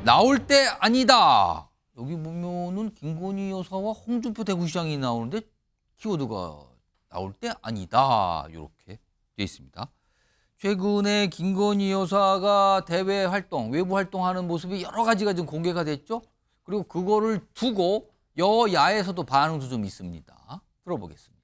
나올 때 아니다. 여기 보면은 김건희 여사와 홍준표 대구시장이 나오는데 키워드가 나올 때 아니다. 이렇게 돼 있습니다. 최근에 김건희 여사가 대외 활동, 외부 활동하는 모습이 여러 가지가 좀 공개가 됐죠. 그리고 그거를 두고 여야에서도 반응도 좀 있습니다. 들어보겠습니다.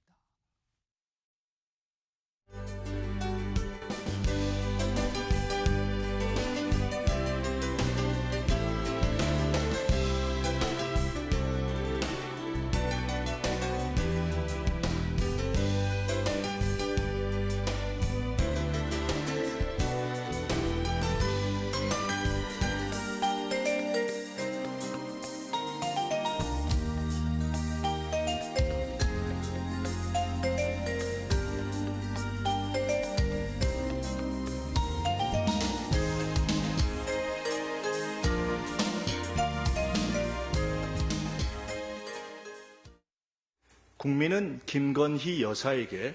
국민은 김건희 여사에게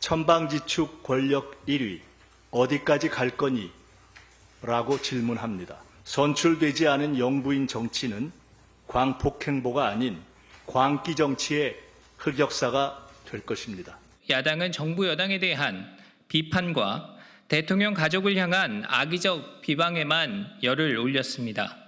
천방지축 권력 1위 어디까지 갈 거니? 라고 질문합니다. 선출되지 않은 영부인 정치는 광폭행보가 아닌 광기 정치의 흑역사가 될 것입니다. 야당은 정부 여당에 대한 비판과 대통령 가족을 향한 악의적 비방에만 열을 올렸습니다.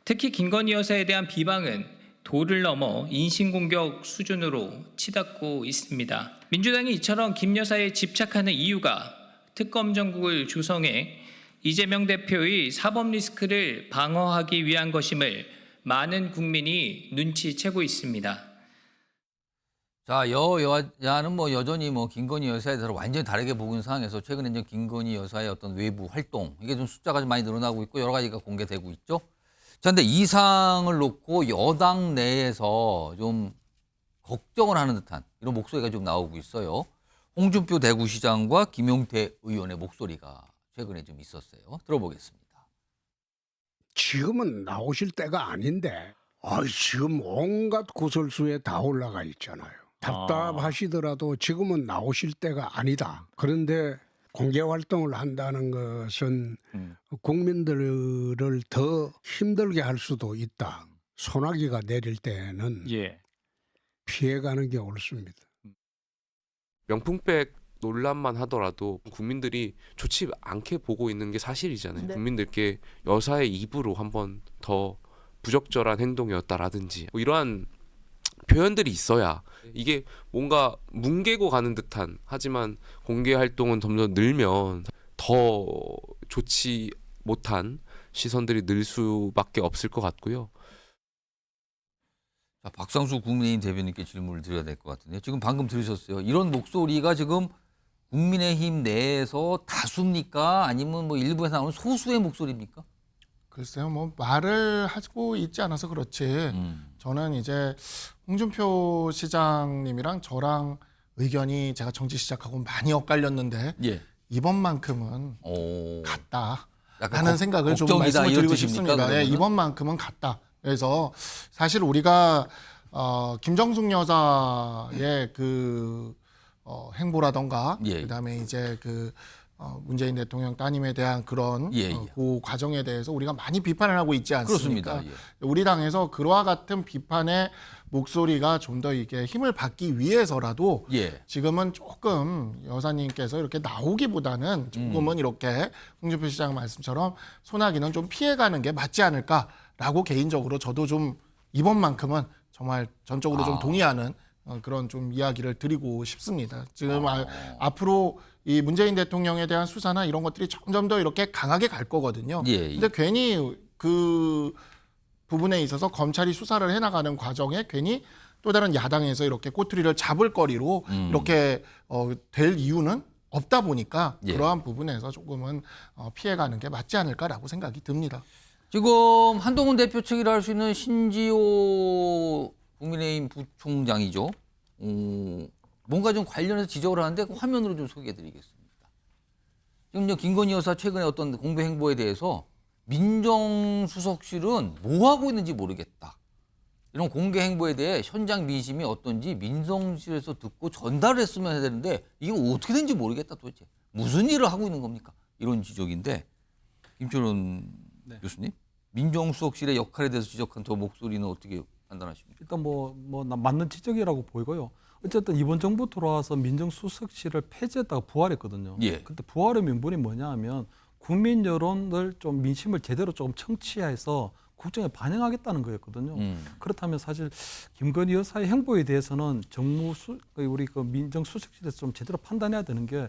특히 김건희 여사에 대한 비방은 도를 넘어 인신공격 수준으로 치닫고 있습니다. 민주당이 이처럼 김 여사에 집착하는 이유가 특검 정국을 조성해 이재명 대표의 사법 리스크를 방어하기 위한 것임을 많은 국민이 눈치채고 있습니다. 자, 여야는 여전히 김건희 여사에 대해서 완전히 다르게 보고 있는 상황에서 최근에 이제 김건희 여사의 어떤 외부 활동, 이게 좀 숫자가 좀 많이 늘어나고 있고 여러 가지가 공개되고 있죠. 자, 근데 이 사항을 놓고 여당 내에서 좀 걱정을 하는 듯한 이런 목소리가 좀 나오고 있어요. 홍준표 대구시장과 김용태 의원의 목소리가 최근에 좀 있었어요. 들어보겠습니다. 지금은 나오실 때가 아닌데 지금 온갖 구설수에 다 올라가 있잖아요. 답답하시더라도 지금은 나오실 때가 아니다. 그런데 공개 활동을 한다는 것은 국민들을 더 힘들게 할 수도 있다. 소나기가 내릴 때는 피해가는 게 옳습니다. 명품백 논란만 하더라도 국민들이 좋지 않게 보고 있는 게 사실이잖아요. 네. 국민들께 여사의 입으로 한번 더 부적절한 행동이었다라든지 이러한 표현들이 있어야 이게 뭔가 뭉개고 가는 듯한, 하지만 공개 활동은 점점 늘면 더 좋지 못한 시선들이 늘 수밖에 없을 것 같고요. 자, 박상수 국민의힘 대변인께 질문을 드려야 될 것 같은데요. 지금 방금 들으셨어요. 이런 목소리가 지금 국민의힘 내에서 다수입니까? 아니면 일부에서 나오는 소수의 목소리입니까? 글쎄요, 말을 하고 있지 않아서 그렇지. 저는 이제 홍준표 시장님이랑 저랑 의견이 제가 정치 시작하고 많이 엇갈렸는데 예. 이번만큼은 같다 약간 하는 생각을 좀 걱정이다, 말씀을 이런 드리고 뜻입니까, 싶습니다. 그러면은? 이번만큼은 같다. 그래서 사실 우리가 김정숙 여사의 그 행보라던가 예. 그다음에 이제 문재인 대통령 따님에 대한 그런 그 과정에 대해서 우리가 많이 비판을 하고 있지 않습니까? 그렇습니다. 우리 당에서 그와 같은 비판의 목소리가 좀 더 이게 힘을 받기 위해서라도 지금은 조금 여사님께서 이렇게 나오기보다는 조금은 이렇게 홍준표 시장 말씀처럼 소나기는 좀 피해가는 게 맞지 않을까라고 개인적으로 저도 좀 이번만큼은 정말 전적으로 좀 동의하는 그런 좀 이야기를 드리고 싶습니다. 지금 앞으로 이 문재인 대통령에 대한 수사나 이런 것들이 점점 더 이렇게 강하게 갈 거거든요. 근데 괜히 그 부분에 있어서 검찰이 수사를 해나가는 과정에 괜히 또 다른 야당에서 이렇게 꼬투리를 잡을 거리로 이렇게 될 이유는 없다 보니까 그러한 부분에서 조금은 피해가는 게 맞지 않을까라고 생각이 듭니다. 지금 한동훈 대표 측이라 할 수 있는 신지호 국민의힘 부총장이죠. 뭔가 좀 관련해서 지적을 하는데 그 화면으로 좀 소개해드리겠습니다. 지금 김건희 여사 최근에 어떤 공개 행보에 대해서 민정수석실은 뭐 하고 있는지 모르겠다. 이런 공개 행보에 대해 현장 민심이 어떤지 민정실에서 듣고 전달을 했으면 해야 되는데 이게 어떻게 된지 모르겠다 도대체. 무슨 일을 하고 있는 겁니까? 이런 지적인데 김철원 교수님. 민정수석실의 역할에 대해서 지적한 저 목소리는 어떻게 판단하십니까? 일단 맞는 지적이라고 보이고요. 어쨌든 이번 정부 들어와서 민정수석실을 폐지했다가 부활했거든요. 예. 그때 부활의 명분이 뭐냐 하면 국민 여론을 좀 민심을 제대로 조금 청취해서 국정에 반영하겠다는 거였거든요. 그렇다면 사실 김건희 여사의 행보에 대해서는 우리 그 민정수석실에서 좀 제대로 판단해야 되는 게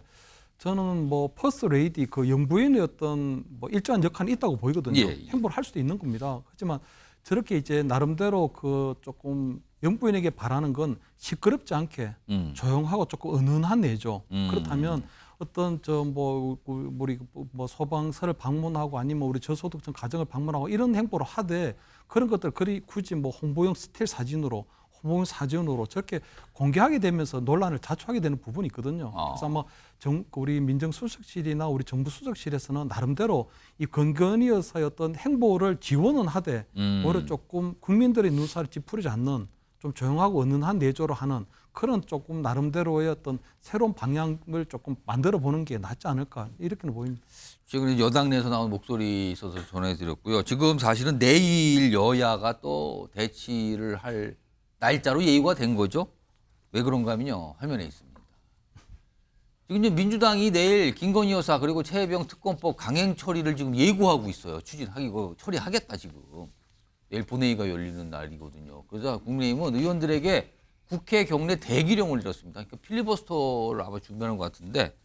저는 퍼스트 레이디 그 영부인의 어떤 일정한 역할이 있다고 보이거든요. 예. 행보를 할 수도 있는 겁니다. 하지만 저렇게 이제 나름대로 그 조금 영부인에게 바라는 건 시끄럽지 않게 조용하고 조금 은은한 내조. 그렇다면 어떤 우리 소방서를 방문하고 아니면 우리 저소득층 가정을 방문하고 이런 행보를 하되 그런 것들 굳이 홍보용 스틸 사진으로 홍보용 사진으로 저렇게 공개하게 되면서 논란을 자초하게 되는 부분이 있거든요. 그래서 아마 우리 민정수석실이나 우리 정부수석실에서는 나름대로 이 김건희 여사의 어떤 행보를 지원은 하되 오히려 조금 국민들의 눈살을 찌푸리지 않는 좀 조용하고 은은한 내조를 하는 그런 조금 나름대로의 어떤 새로운 방향을 조금 만들어 보는 게 낫지 않을까 이렇게는 보입니다. 지금 여당 내에서 나온 목소리 있어서 전해드렸고요. 지금 사실은 내일 여야가 또 대치를 할 날짜로 예고가 된 거죠. 왜 그런가 하면요. 화면에 있습니다. 지금 이제 민주당이 내일 김건희 여사 그리고 최혜병 특검법 강행 처리를 지금 예고하고 있어요. 처리하겠다 지금. 내일 본회의가 열리는 날이거든요. 그래서 국민의힘은 의원들에게 국회 경내 대기령을 내렸습니다. 그러니까 필리버스터를 아마 준비하는 것 같은데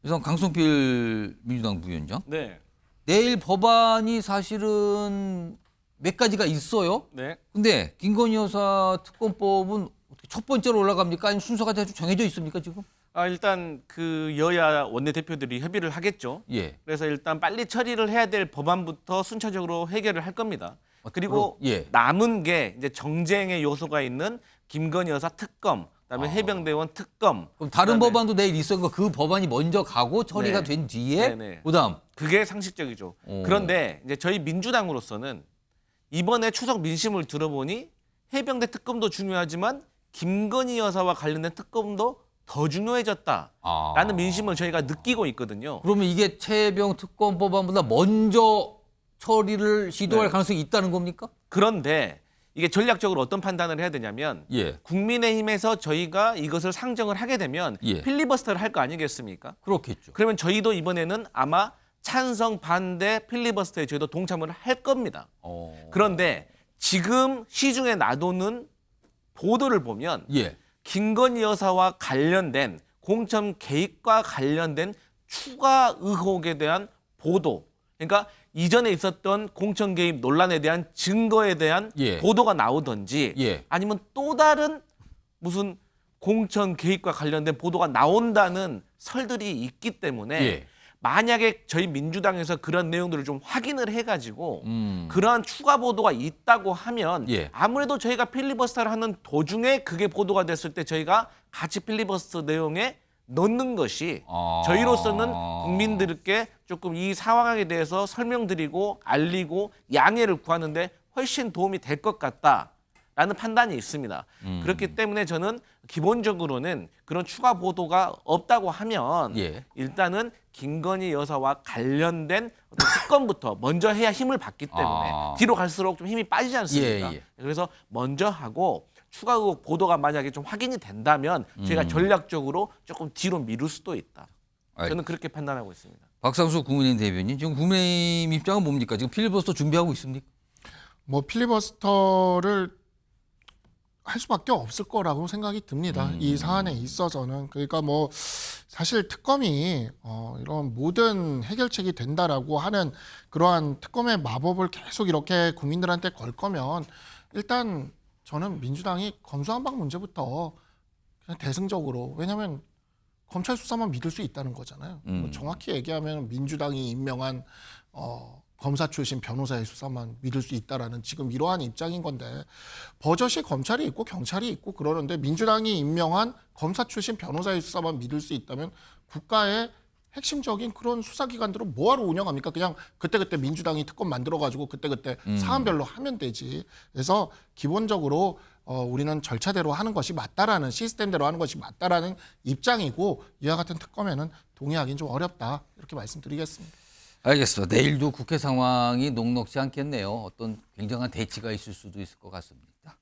그래서 강성필 민주당 부위원장. 네. 내일 법안이 사실은 몇 가지가 있어요. 네. 근데 김건희 여사 특검법은 어떻게 첫 번째로 올라갑니까? 아니면 순서가 대충 정해져 있습니까 지금? 일단 그 여야 원내대표들이 협의를 하겠죠. 예. 그래서 일단 빨리 처리를 해야 될 법안부터 순차적으로 해결을 할 겁니다. 그리고 예. 남은 게 이제 정쟁의 요소가 있는 김건희 여사 특검, 그다음에 해병대원 특검. 그럼 다른 그다음에 법안도 내일 있어요. 그 법안이 먼저 가고 처리가 네. 된 뒤에 네네. 그다음. 그게 상식적이죠. 그런데 이제 저희 민주당으로서는 이번에 추석 민심을 들어보니 해병대 특검도 중요하지만 김건희 여사와 관련된 특검도 더 중요해졌다라는 민심을 저희가 느끼고 있거든요. 그러면 이게 최혜병 특검 법안보다 먼저 처리를 시도할 네. 가능성이 있다는 겁니까? 그런데 이게 전략적으로 어떤 판단을 해야 되냐면 예. 국민의힘에서 저희가 이것을 상정을 하게 되면 예. 필리버스터를 할 거 아니겠습니까? 그렇겠죠. 그러면 저희도 이번에는 아마 찬성 반대 필리버스터에 저희도 동참을 할 겁니다. 그런데 지금 시중에 나도는 보도를 보면 예. 김건희 여사와 관련된 공천 개입과 관련된 추가 의혹에 대한 보도, 그러니까 이전에 있었던 공천 개입 논란에 대한 증거에 대한 예. 보도가 나오든지 예. 아니면 또 다른 무슨 공천 개입과 관련된 보도가 나온다는 설들이 있기 때문에 예. 만약에 저희 민주당에서 그런 내용들을 좀 확인을 해가지고 그러한 추가 보도가 있다고 하면 예. 아무래도 저희가 필리버스터를 하는 도중에 그게 보도가 됐을 때 저희가 같이 필리버스터 내용에 넣는 것이 저희로서는 국민들께 조금 이 상황에 대해서 설명드리고 알리고 양해를 구하는데 훨씬 도움이 될 것 같다라는 판단이 있습니다. 그렇기 때문에 저는 기본적으로는 그런 추가 보도가 없다고 하면 예. 일단은 김건희 여사와 관련된 어떤 특검부터 먼저 해야 힘을 받기 때문에 뒤로 갈수록 좀 힘이 빠지지 않습니까? 예, 예. 그래서 먼저 하고 추가 의혹 보도가 만약에 좀 확인이 된다면 저희가 전략적으로 조금 뒤로 미룰 수도 있다. 저는 그렇게 판단하고 있습니다. 박상수 국민의힘 대변인, 지금 국민의힘 입장은 뭡니까? 지금 필리버스터 준비하고 있습니까? 필리버스터를 할 수밖에 없을 거라고 생각이 듭니다. 이 사안에 있어서는. 그러니까 사실 특검이 이런 모든 해결책이 된다라고 하는 그러한 특검의 마법을 계속 이렇게 국민들한테 걸 거면 일단 저는 민주당이 검수완박 문제부터 그냥 대승적으로, 왜냐하면 검찰 수사만 믿을 수 있다는 거잖아요. 정확히 얘기하면 민주당이 임명한 검사 출신 변호사의 수사만 믿을 수 있다라는 지금 이러한 입장인 건데, 버젓이 검찰이 있고 경찰이 있고 그러는데 민주당이 임명한 검사 출신 변호사의 수사만 믿을 수 있다면 국가의 핵심적인 그런 수사기관들은 뭐하러 운영합니까? 그냥 그때그때 민주당이 특검 만들어가지고 그때그때 사안별로 하면 되지. 그래서 기본적으로 우리는 절차대로 하는 것이 맞다라는, 시스템대로 하는 것이 맞다라는 입장이고, 이와 같은 특검에는 동의하기는 좀 어렵다, 이렇게 말씀드리겠습니다. 알겠습니다. 내일도 국회 상황이 녹록지 않겠네요. 어떤 굉장한 대치가 있을 수도 있을 것 같습니다.